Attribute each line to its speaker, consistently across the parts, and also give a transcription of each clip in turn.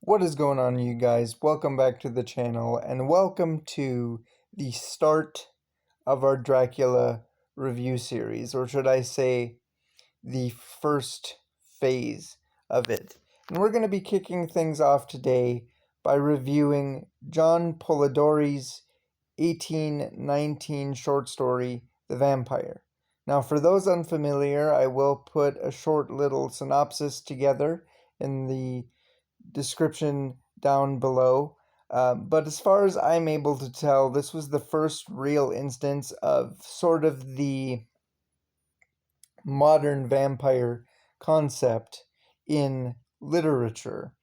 Speaker 1: What is going on, you guys? Welcome back to the channel, and welcome to the start of our Dracula review series, or should I say, the first phase of it. And we're going to be kicking things off today by reviewing John Polidori's 1819 short story, The Vampyre. Now, for those unfamiliar, I will put a short little synopsis together in the description down below. But as far as I'm able to tell, this was the first real instance of sort of the modern vampire concept in literature.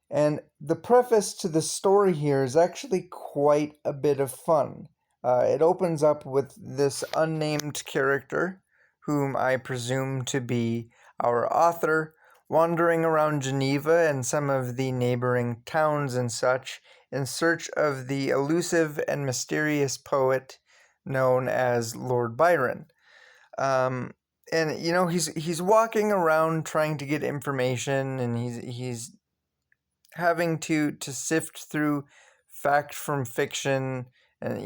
Speaker 1: And the preface to the story here is actually quite a bit of fun. It opens up with this unnamed character, whom I presume to be our author, wandering around Geneva and some of the neighboring towns and such in search of the elusive and mysterious poet known as Lord Byron. And you know, he's walking around trying to get information, and he's having to sift through fact from fiction, and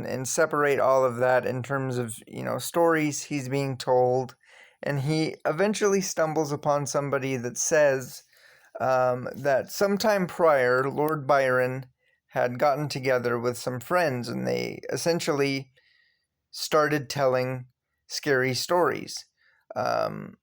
Speaker 1: and separate all of that in terms of stories he's being told. And he eventually stumbles upon somebody that says that sometime prior, Lord Byron had gotten together with some friends, and they essentially started telling scary stories. And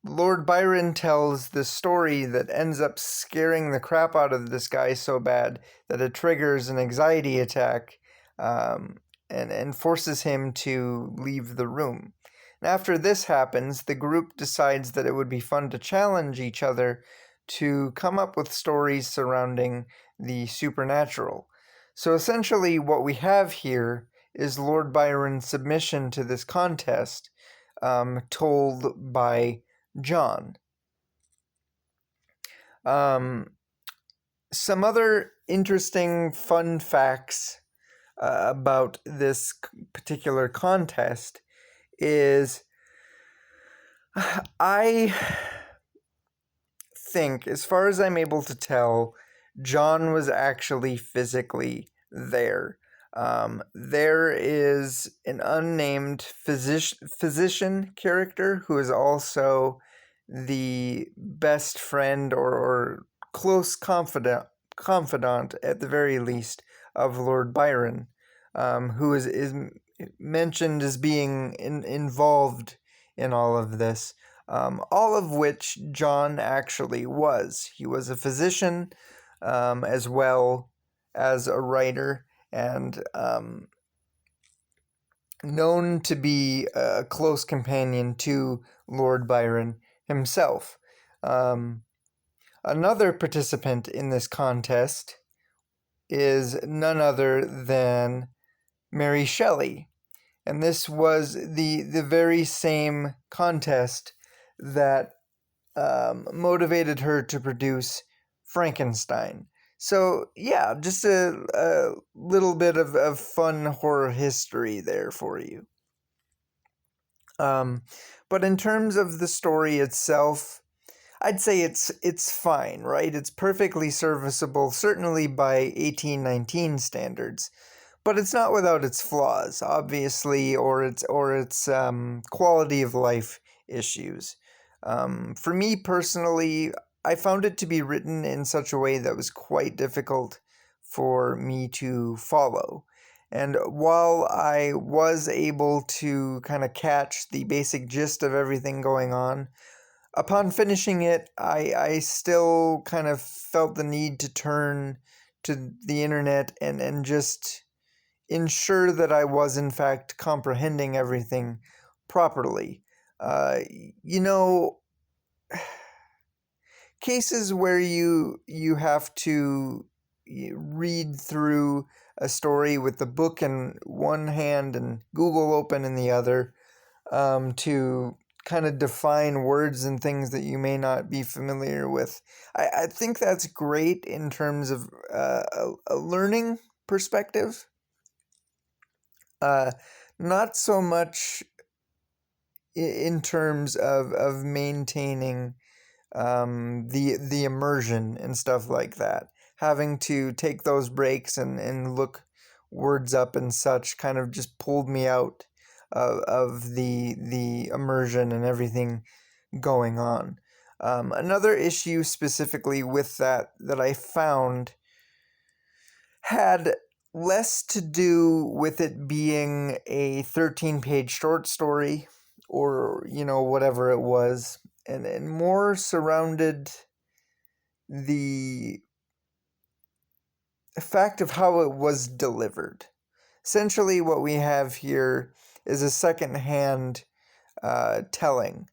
Speaker 1: Lord Byron tells this story that ends up scaring the crap out of this guy so bad that it triggers an anxiety attack, and forces him to leave the room. And after this happens, the group decides that it would be fun to challenge each other to come up with stories surrounding the supernatural. So essentially what we have here is Lord Byron's submission to this contest, told by John. Some other interesting fun facts about this particular contest is I think, as far as I'm able to tell, John was actually physically there. There is an unnamed physician character who is also the best friend or close confidant at the very least of Lord Byron, who is mentioned as being involved in all of this, all of which John actually was. He was a physician, as well as a writer, and known to be a close companion to Lord Byron himself. Another participant in this contest is none other than Mary Shelley, and this was the very same contest that motivated her to produce Frankenstein. So yeah, just a little bit of fun horror history there for you. But in terms of the story itself, I'd say it's fine, right? It's perfectly serviceable, certainly by 1819 standards, but it's not without its flaws, obviously, or its quality of life issues. For me personally, I found it to be written in such a way that was quite difficult for me to follow. And while I was able to kind of catch the basic gist of everything going on, upon finishing it, I still kind of felt the need to turn to the internet and just ensure that I was in fact comprehending everything properly. You know, cases where you have to read through a story with the book in one hand and Google open in the other, to kind of define words and things that you may not be familiar with. I think that's great in terms of a learning perspective. Not so much in terms of maintaining the immersion and stuff like that. Having to take those breaks and look words up and such kind of just pulled me out of the immersion and everything going on. Another issue specifically with that I found had less to do with it being a 13-page short story or, whatever it was, and more surrounded the fact of how it was delivered. Essentially, what we have here is a second-hand telling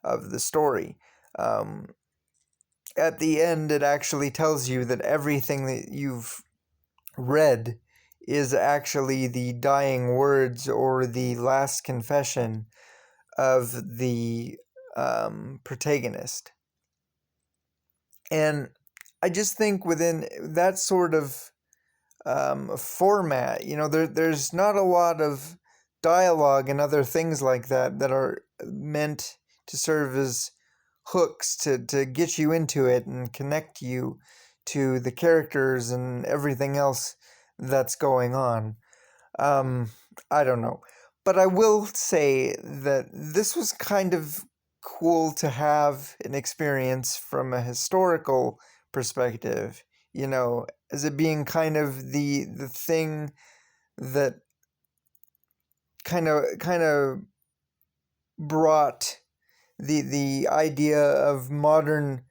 Speaker 1: of the story. At the end, it actually tells you that everything that you've read is actually the dying words or the last confession of the protagonist. And I just think within that sort of format, there's not a lot of dialogue and other things like that are meant to serve as hooks to get you into it and connect you to the characters and everything else that's going on. I don't know. But I will say that this was kind of cool to have an experience from a historical perspective, as it being kind of the thing that kind of brought the idea of modern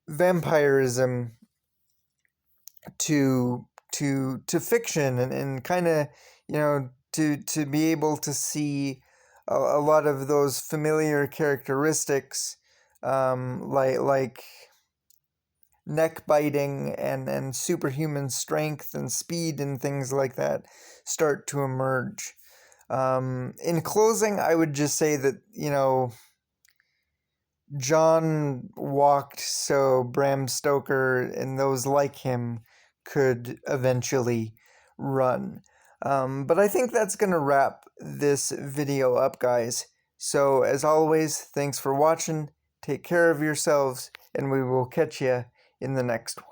Speaker 1: vampirism to fiction and kind of to be able to see a lot of those familiar characteristics, like neck biting and superhuman strength and speed and things like that start to emerge. In closing, I would just say that John walked so Bram Stoker and those like him could eventually run. But I think that's going to wrap this video up, guys. So, as always, thanks for watching. Take care of yourselves, and we will catch you in the next one.